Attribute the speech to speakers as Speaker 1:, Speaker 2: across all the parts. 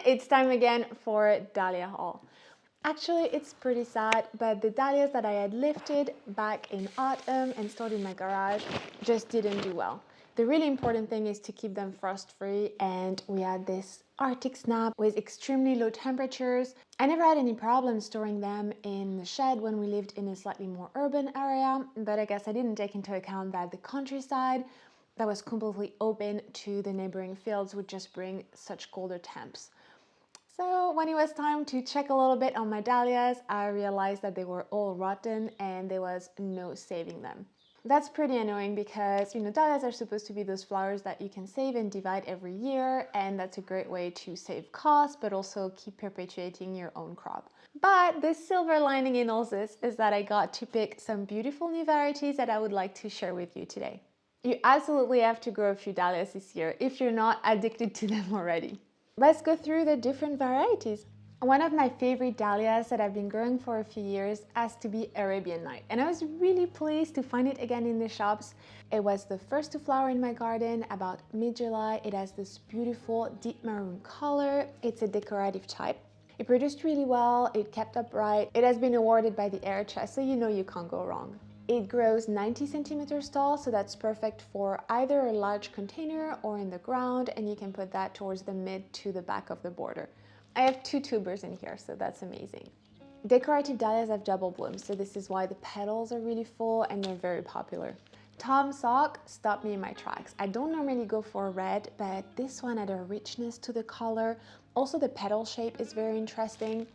Speaker 1: it's time again for Dahlia haul. Actually, it's pretty sad, but the dahlias that I had lifted back in autumn and stored in my garage just didn't do well. The really important thing is to keep them frost-free, and we had this Arctic snap with extremely low temperatures. I never had any problems storing them in the shed when we lived in a slightly more urban area, but I guess I didn't take into account that the countryside that was completely open to the neighboring fields would just bring such colder temps. So when it was time to check a little bit on my dahlias, I realized that they were all rotten and there was no saving them. That's pretty annoying because, dahlias are supposed to be those flowers that you can save and divide every year, and that's a great way to save costs but also keep perpetuating your own crop. But the silver lining in all this is that I got to pick some beautiful new varieties that I would like to share with you today. You absolutely have to grow a few dahlias this year if you're not addicted to them already. Let's go through the different varieties. One of my favorite dahlias that I've been growing for a few years has to be Arabian Night, and I was really pleased to find it again in the shops. It was the first to flower in my garden about mid-July. It has this beautiful deep maroon color. It's a decorative type. It produced really well, it kept upright. It has been awarded by the Air Chest, so you can't go wrong. It grows 90 centimeters tall, so that's perfect for either a large container or in the ground, and you can put that towards the mid to the back of the border. I have 2 tubers in here, so that's amazing. Decorative dahlias have double blooms, so this is why the petals are really full and they're very popular. Taum Sauk stopped me in my tracks. I don't normally go for red, but this one had a richness to the color. Also, the petal shape is very interesting.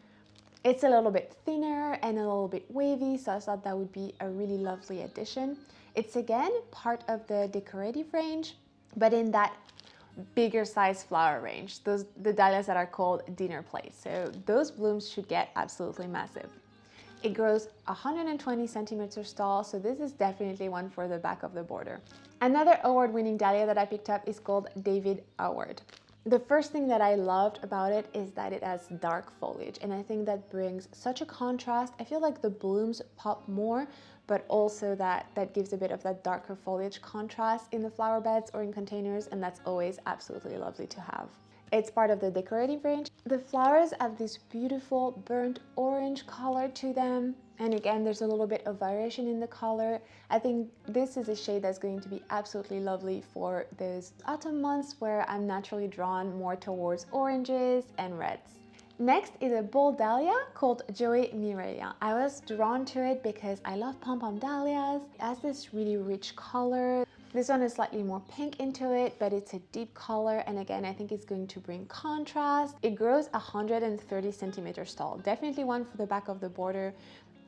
Speaker 1: It's a little bit thinner and a little bit wavy, so I thought that would be a really lovely addition. It's again part of the decorative range, but in that bigger size flower range, the dahlias that are called dinner plates. So those blooms should get absolutely massive. It grows 120 centimeters tall, so this is definitely one for the back of the border. Another award-winning dahlia that I picked up is called David Award. The first thing that I loved about it is that it has dark foliage, and I think that brings such a contrast. I feel like the blooms pop more, but also that gives a bit of that darker foliage contrast in the flower beds or in containers, and that's always absolutely lovely to have. It's part of the decorative range. The flowers have this beautiful burnt orange color to them. And again, there's a little bit of variation in the color. I think this is a shade that's going to be absolutely lovely for those autumn months where I'm naturally drawn more towards oranges and reds. Next is a bold dahlia called Joey Mirella. I was drawn to it because I love pom-pom dahlias. It has this really rich color. This one is slightly more pink into it, but it's a deep color, and again, I think it's going to bring contrast. It grows 130 centimeters tall, definitely one for the back of the border,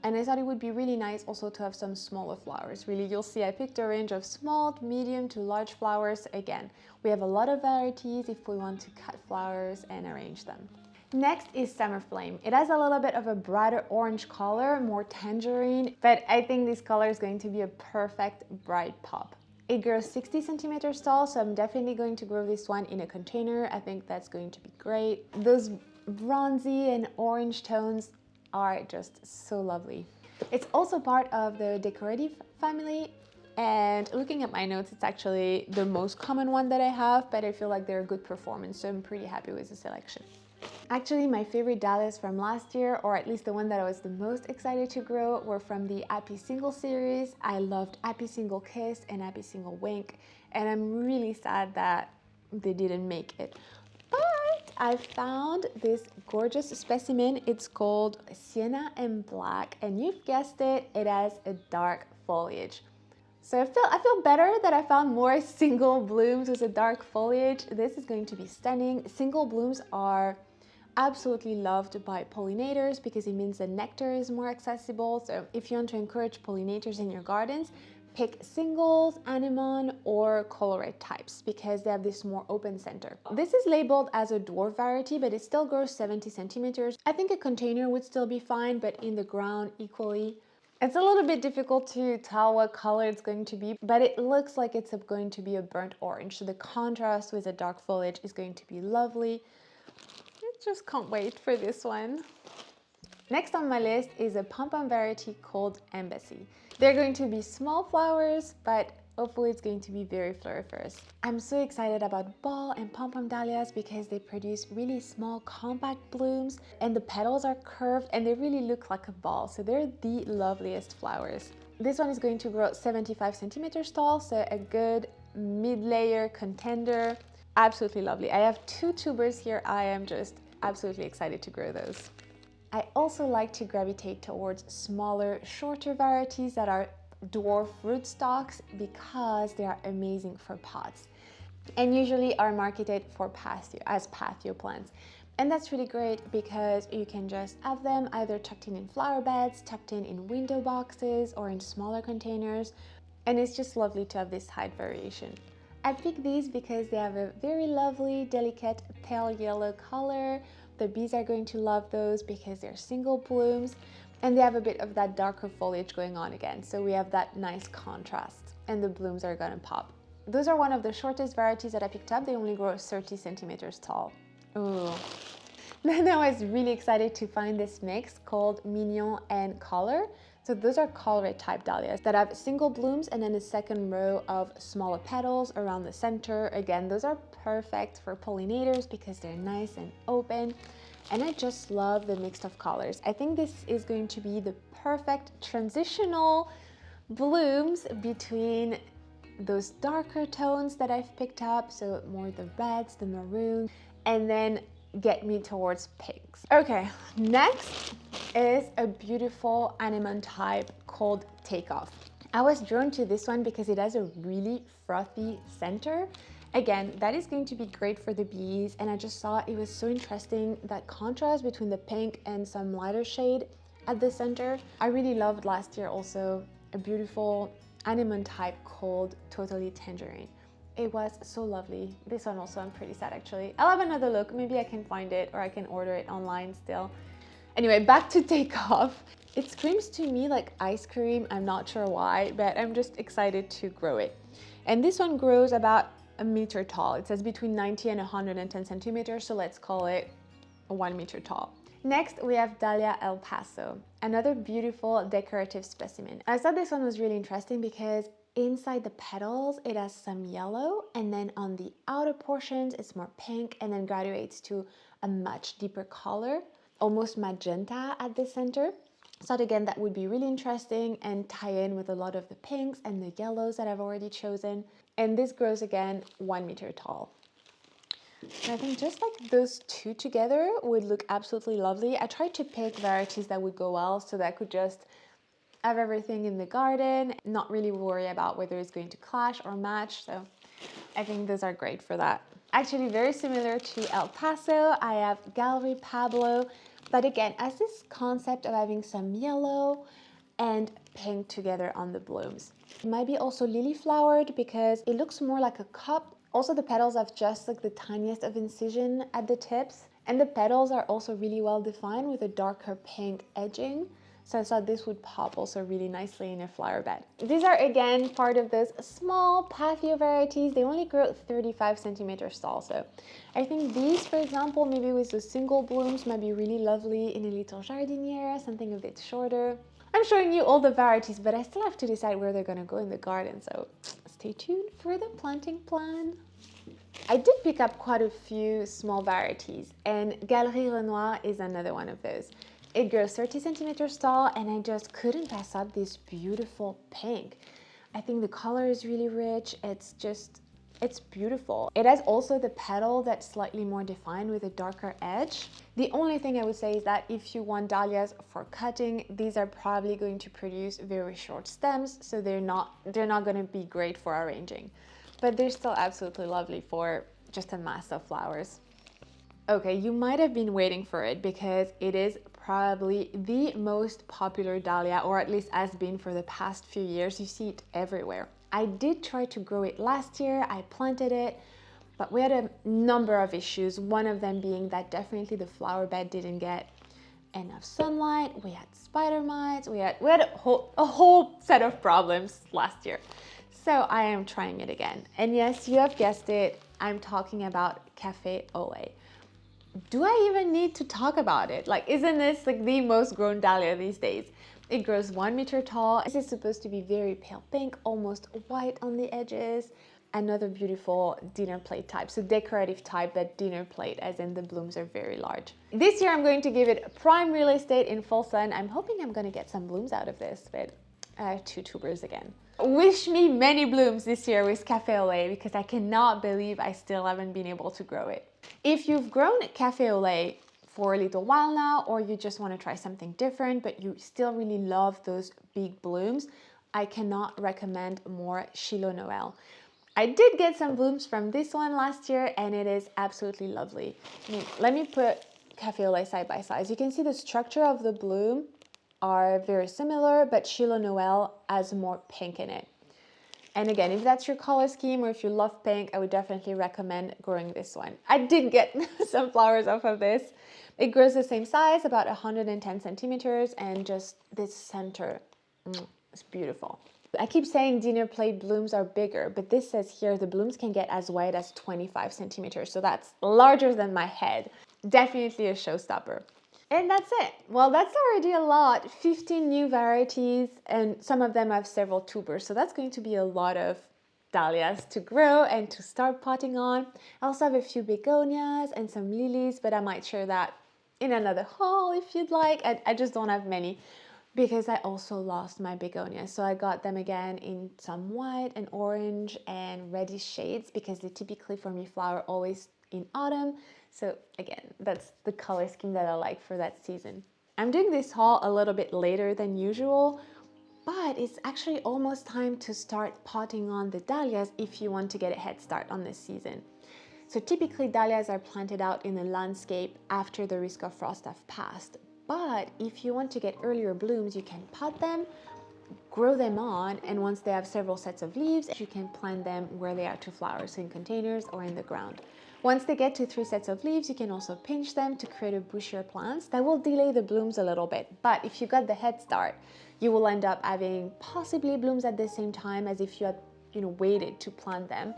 Speaker 1: and I thought it would be really nice also to have some smaller flowers. Really, you'll see I picked a range of small, medium to large flowers. Again, we have a lot of varieties if we want to cut flowers and arrange them. Next is Summer Flame. It has a little bit of a brighter orange color, more tangerine, but I think this color is going to be a perfect bright pop. It grows 60 centimeters tall, so I'm definitely going to grow this one in a container. I think that's going to be great. Those bronzy and orange tones are just so lovely. It's also part of the decorative family, and looking at my notes, it's actually the most common one that I have, but I feel like they're a good performance, so I'm pretty happy with the selection. Actually, my favorite dahlias from last year, or at least the one that I was the most excited to grow, were from the Happy Single series. I loved Happy Single Kiss and Happy Single Wink, and I'm really sad that they didn't make it. But I found this gorgeous specimen. It's called Sienna Black, and you've guessed it, it has a dark foliage. So I feel better that I found more single blooms with a dark foliage. This is going to be stunning. Single blooms are absolutely loved by pollinators because it means the nectar is more accessible. So if you want to encourage pollinators in your gardens, pick singles, anemone, or colorate types because they have this more open center. This is labeled as a dwarf variety, but it still grows 70 centimeters. I think a container would still be fine, but in the ground equally. It's a little bit difficult to tell what color it's going to be, but it looks like it's going to be a burnt orange. So the contrast with the dark foliage is going to be lovely. I just can't wait for this one. Next on my list is a pom-pom variety called Embassy. They're going to be small flowers, but Hopefully it's going to be very floriferous. I'm so excited about ball and pom-pom dahlias because they produce really small compact blooms and the petals are curved and they really look like a ball. So they're the loveliest flowers. This one is going to grow 75 centimeters tall, so a good mid-layer contender. Absolutely lovely. I have 2 tubers here. I am just absolutely excited to grow those. I also like to gravitate towards smaller, shorter varieties that are dwarf rootstocks because they are amazing for pots and usually are marketed for as patio plants. And that's really great because you can just have them either tucked in flower beds, tucked in window boxes or in smaller containers. And it's just lovely to have this height variation. I picked these because they have a very lovely, delicate pale yellow color. The bees are going to love those because they're single blooms and they have a bit of that darker foliage going on again. So we have that nice contrast and the blooms are gonna pop. Those are one of the shortest varieties that I picked up. They only grow 30 centimeters tall. Ooh. Then I was really excited to find this mix called Mignon and Collar. So those are collarette type dahlias that have single blooms and then a second row of smaller petals around the center. Again, those are perfect for pollinators because they're nice and open. And I just love the mix of colors. I think this is going to be the perfect transitional blooms between those darker tones that I've picked up, so more the reds, the maroon, and then get me towards pinks. Okay, next is a beautiful anemone type called Takeoff. I was drawn to this one because it has a really frothy center. Again, that is going to be great for the bees, and I just thought it was so interesting, that contrast between the pink and some lighter shade at the center. I really loved last year also a beautiful anemone type called Totally Tangerine. It was so lovely. This one also, I'm pretty sad actually. I'll have another look, maybe I can find it or I can order it online still. Anyway, back to Takeoff. It screams to me like ice cream, I'm not sure why, but I'm just excited to grow it. And this one grows about a meter tall. It says between 90 and 110 centimeters, so let's call it 1 meter tall. Next, we have Dahlia El Paso, another beautiful decorative specimen. I thought this one was really interesting because inside the petals, it has some yellow, and then on the outer portions, it's more pink, and then graduates to a much deeper color, almost magenta at the center. So again, that would be really interesting and tie in with a lot of the pinks and the yellows that I've already chosen. And this grows again 1 meter tall. And I think just like those two together would look absolutely lovely. I tried to pick varieties that would go well so that I could just have everything in the garden, not really worry about whether it's going to clash or match. So I think those are great for that. Actually, very similar to El Paso, I have Gallery Pablo, but again, as this concept of having some yellow and pink together on the blooms. It might be also lily flowered because it looks more like a cup. Also, the petals have just like the tiniest of incision at the tips, and the petals are also really well defined with a darker pink edging. So I thought this would pop also really nicely in a flower bed. These are again part of those small patio varieties. They only grow 35 centimeters tall. So I think these, for example, maybe with the single blooms might be really lovely in a little jardiniere, something a bit shorter. I'm showing you all the varieties, but I still have to decide where they're gonna go in the garden. So stay tuned for the planting plan. I did pick up quite a few small varieties, and Galerie Renoir is another one of those. It grows 30 centimeters tall, and I just couldn't pass up this beautiful pink. I think the color is really rich. It's beautiful. It has also the petal that's slightly more defined with a darker edge. The only thing I would say is that if you want dahlias for cutting, these are probably going to produce very short stems, so they're not going to be great for arranging. But they're still absolutely lovely for just a mass of flowers. Okay, you might have been waiting for it because it is probably the most popular dahlia, or at least has been for the past few years. You see it everywhere. I did try to grow it last year, I planted it, but we had a number of issues. One of them being that definitely the flower bed didn't get enough sunlight. We had spider mites, we had a whole set of problems last year. So I am trying it again. And yes, you have guessed it, I'm talking about Café Lait. Do I even need to talk about it? Like, isn't this like the most grown dahlia these days? It grows 1 meter tall. This is supposed to be very pale pink, almost white on the edges. Another beautiful dinner plate type, so decorative type, but dinner plate, as in the blooms are very large. This year I'm going to give it prime real estate in full sun. I'm hoping I'm going to get some blooms out of this, but I have 2 tubers again. Wish me many blooms this year with Café au Lait, because I cannot believe I still haven't been able to grow it. If you've grown Café au Lait for a little while now, or you just want to try something different, but you still really love those big blooms, I cannot recommend more Shiloh Noelle. I did get some blooms from this one last year, and it is absolutely lovely. I mean, let me put Café au Lait side by side. As you can see, the structure of the bloom are very similar, but Shiloh Noelle has more pink in it. And again, if that's your color scheme or if you love pink, I would definitely recommend growing this one. I did get some flowers off of this. It grows the same size, about 110 centimeters, and just this center, it's beautiful. I keep saying dinner plate blooms are bigger, but this says here the blooms can get as wide as 25 centimeters, so that's larger than my head. Definitely a showstopper. And that's it. Well, that's already a lot. 15 new varieties, and some of them have several tubers, so that's going to be a lot of dahlias to grow and to start potting on. I also have a few begonias and some lilies, but I might share that in another haul if you'd like. I just don't have many, because I also lost my begonias. So I got them again in some white and orange and reddish shades, because they typically for me flower always in autumn. So again, that's the color scheme that I like for that season. I'm doing this haul a little bit later than usual, but it's actually almost time to start potting on the dahlias if you want to get a head start on this season. So typically dahlias are planted out in the landscape after the risk of frost have passed. But if you want to get earlier blooms, you can pot them, grow them on, and once they have several sets of leaves, you can plant them where they are to flower, so in containers or in the ground. Once they get to 3 sets of leaves, you can also pinch them to create a bushier plants. That will delay the blooms a little bit, but if you got the head start, you will end up having possibly blooms at the same time as if you had, waited to plant them.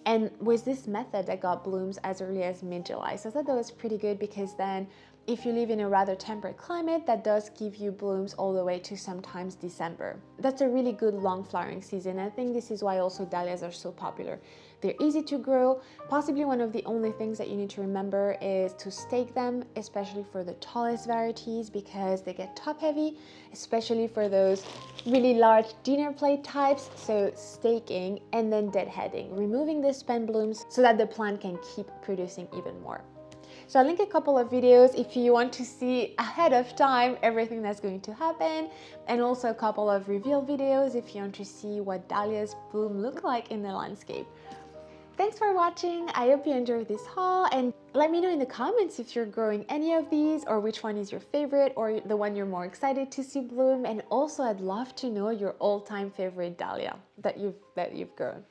Speaker 1: And with this method, I got blooms as early as mid-July. So I thought that was pretty good, because then if you live in a rather temperate climate, that does give you blooms all the way to sometimes December. That's a really good long flowering season. I think this is why also dahlias are so popular. They're easy to grow. Possibly one of the only things that you need to remember is to stake them, especially for the tallest varieties, because they get top heavy, especially for those really large dinner plate types. So staking and then deadheading, removing the spent blooms so that the plant can keep producing even more. So I'll link a couple of videos if you want to see ahead of time everything that's going to happen, and also a couple of reveal videos if you want to see what dahlias bloom look like in the landscape. Thanks for watching. I hope you enjoyed this haul, and let me know in the comments if you're growing any of these, or which one is your favorite, or the one you're more excited to see bloom. And also I'd love to know your all-time favorite dahlia that you've grown.